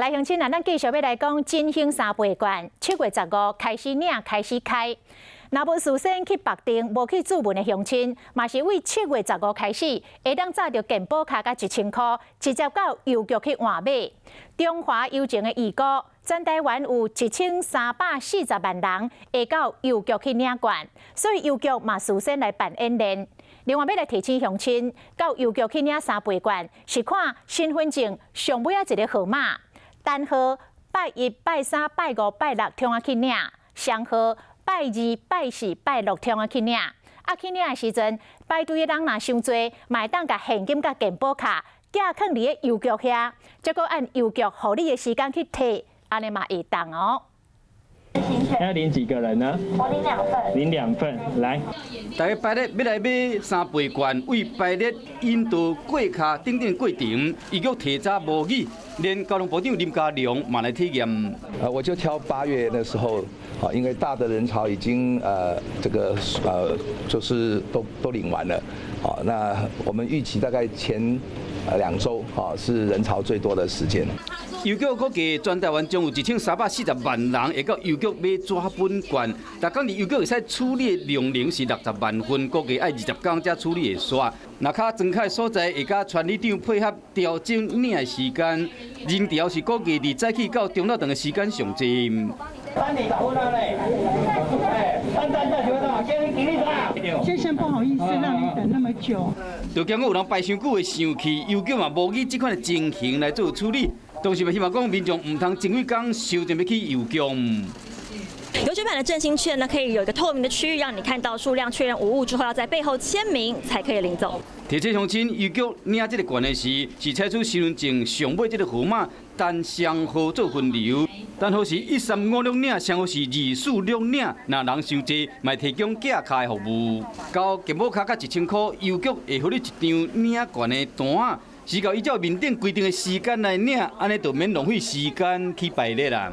来，乡亲咱继续要来讲振兴三倍券，7月15开始领，开始开。若无事先去绑定、无去注文的乡亲，嘛是为7月15开始，会当载着健保卡甲1000块，直接到邮局去换买。中华邮政的预估，全台湾有1340万人会到邮局去领券，所以邮局嘛事先来办演练。另外，要来提醒乡亲，到邮局去领3倍券，是看身份证上尾一个号码。单号拜1、拜3、拜5、拜6通啊去领，双号拜2、拜4、拜6通啊去领。去领的时阵，排队的人若伤多，嘛会当甲现金甲健保卡寄放伫个邮局遐，再搁按邮局合理的时间去摕，安尼嘛会当哦。要领几个人呢？我领2份。领2份，来。大家排列要来买3倍券，为排列引导过卡等等过程，伊局提早无语，连交通部长林佳龙嘛来体验。我就挑8月那时候，因为大的人潮已经就是都领完了，那我们预期大概前2周是人潮最多的时间。邮局估计全台湾将有1340万人会到邮局买纸本券，但讲伫邮局会使处理的量能是60万份，估计要20天才处理会煞。那较庄卡的所在，会甲传理长配合调整领的时间，人潮是估计伫早起到中昼长的时间上济。先生，不好意思让你等那么久。就惊有人排伤久的生气，邮局嘛无以这款的情形来做处理。同时，嘛希望讲民众唔通前几天收定要去邮局。邮局版的振兴券呢，可以有一个透明的区域，让你看到数量，确认无误之后，要在背后签名才可以领走。提醒乡亲，邮局领这个券的时，是采取身份证上尾这个号码单双号做分流，单号是13566领，双号是246领。若人伤济，嘛提供寄卡的服务。交健保卡甲1000块，邮局会给你一张领券的单。是到依照面顶规定的时间来领，安尼就免浪费时间去排列啦。